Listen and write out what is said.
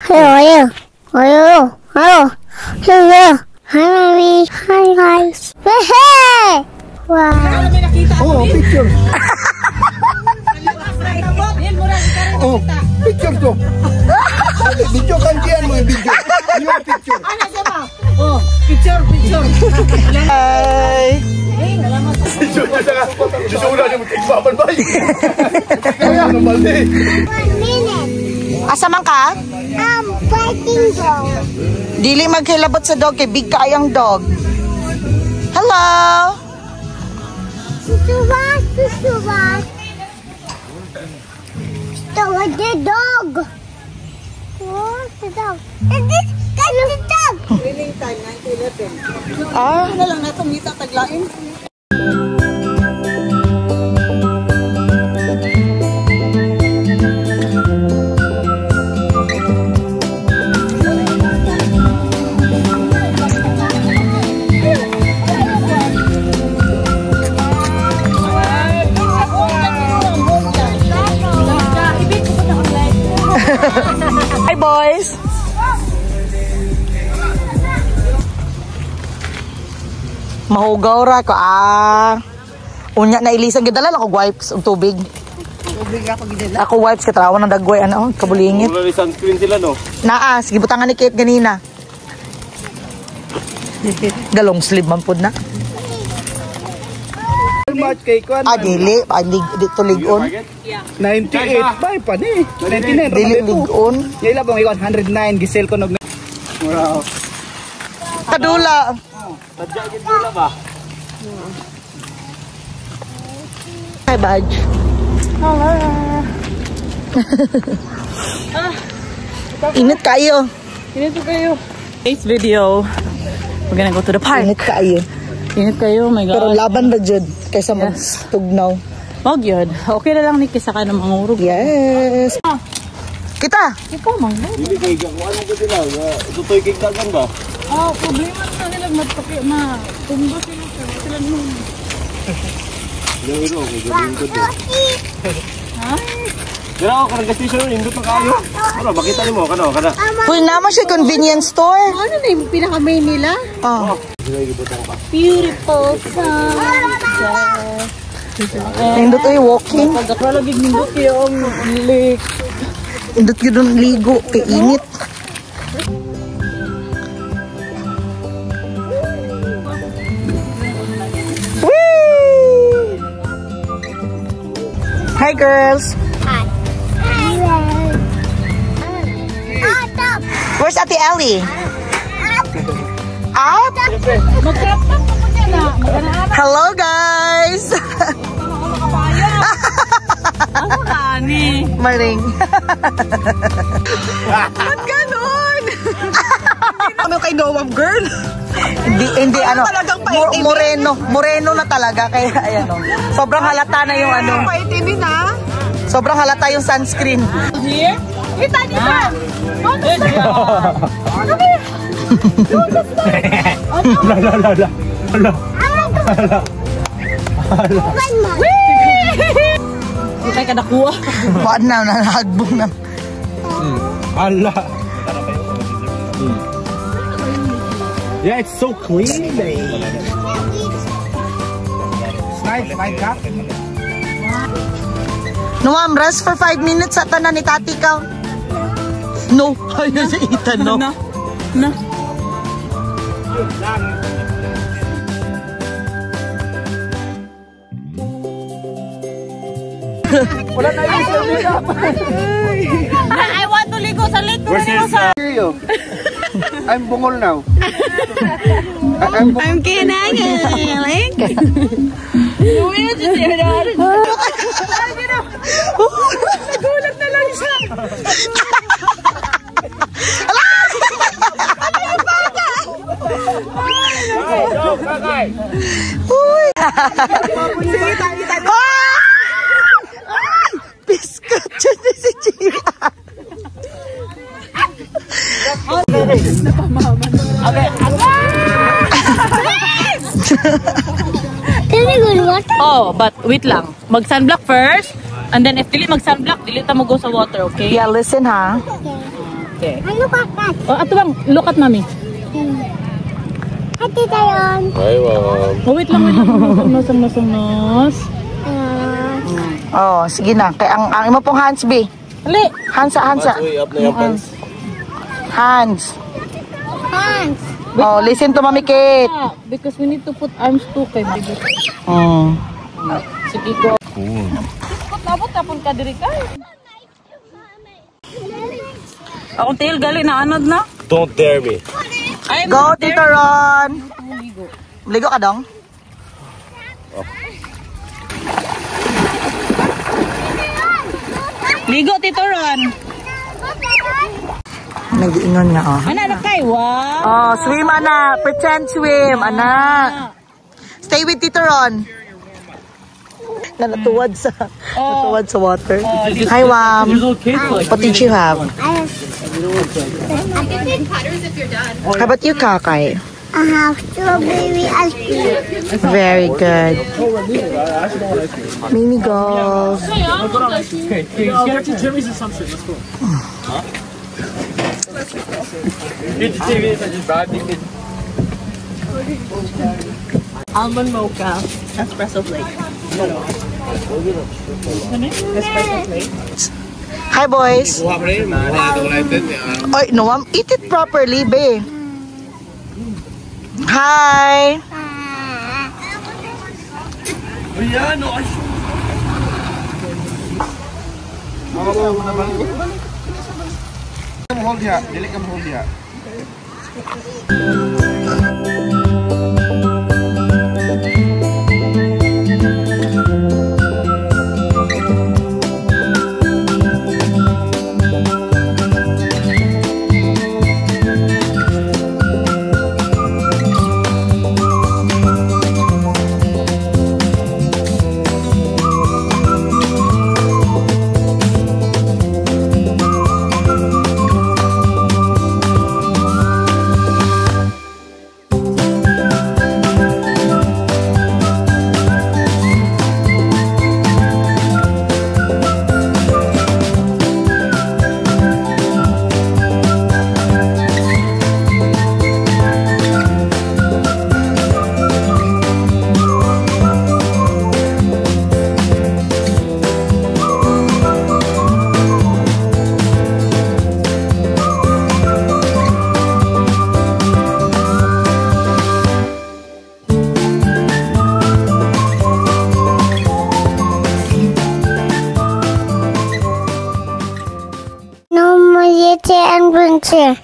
Hello. Hi, mommy. Hi, guys. Hey! Wow. Oh, picture. Oh, picture to. Video kan diyan mo video. Yung picture. Ano siya? Oh, picture. Hi. Asa man ka? Fighting dog. Dili maghilabot sa dog kay big kaayang dog. Hello. Susubas. Stop the dog. Oh, the dog. And this guy is the dog. Feeling time 9-11. Ah, Ano lang natong ngita taglain. Hi boys. Mahugaw ra ko unya na ilisan gidala ako wipes ug tubig. Tubig ako gidala. Ako wipes katrawan ng dagway ano kabulingit. Wala ni sunscreen sila no. Naa sige butangan ni Kate ganina. Galong sleeve man pud na. Much kay kuan. Dili dito ligon. 98 bay pa ni. 99 Dili ligon. Yung ilabang ikon 109 gisel ko nog. Wow. Kadula. Tadya gid nila ba? Hi badge. Init kayo. Today's video. We're gonna go to the park. Init kayo. Init kayo, oh my God. Pero laban ba jud kaysa magtugnaw. Wag yun. Okay na lang ni kisa ka ng mangurog. Yes. Kita. Ikaw mang. Dili kay ko ano ko sila. Tutoy kay dagan ba? Problema na nila tundo sila nung. Yung kay gawin ko to. Ha? Dira ako karga station indot na kayo. Ano makita nimo kana? Uy, naman siya convenience store. Ano na yung pinaka-main nila? Beautiful sun. Nindot ay walking. Pagkakalagig nindot yung lake. Nindot yun ang ligo. Kay init. Whee! Hi girls. Hi. Up. Where's Ate Ellie? Up? Mag-crop top mo dyan na. Mag-anahan. Hello guys. Ano ka ni? Maring. Ba't ganon? Ano kay Noam girl? Hindi ano. Moreno na talaga. Kaya ayan o. Sobrang halata na yung ano. Paitinin na. Sobrang halata yung sunscreen. Here? Kita dito. Kaya ka nakuha. Baan na, nanahagbong na. Ala. Yeah, it's so clean. It's nice, like that. Noam, rest for 5 minutes sa tanan ni tati ka. No, ayaw sa itan, no? Na. Wala na yung I want to ligo sa lake. I'm bungol now. I'm kinangin. Nagulat na lang siya. Uy! Biscuit dyan si Gia. Oh, but wait lang. Mag-sunblock first. And then if dili mag-sunblock, dili ta mo go sa water, okay? Yeah, listen ha. Okay. Ano kakat? Oh, ato bang, look at mommy. Hati tayon. Hi, ma'am. Oh, wait lang. Nos. Oh, sige na. Kaya ang imo pong hands, B. Ali. Hands. Way up na yung pants. Hands. Hans. Oh, listen to Mami Kate. Because we need to put arms too kay baby. Sige ko. Labot tapon ka diri kay. Akong tail gali na anod na. Don't dare me. Go, Tito Ron. Ligo ka dong? Ligo, Tito Ron. Nag-iingon nga, oh. Ana na kay, wow. Oh, swim, ana. Pretend swim, ana. Stay with Tito Ron. Natuwad sa water. Hi, Mom. What did you have? How about you, Kakay? I have strawberry ice cream. Very good. Mini golf. Almond mocha, espresso flake. Espresso flake. Hi, boys. Oy, no, Mom. Eat it properly, babe. Hi. Hold ya, dili ka hold ya. No more adventure.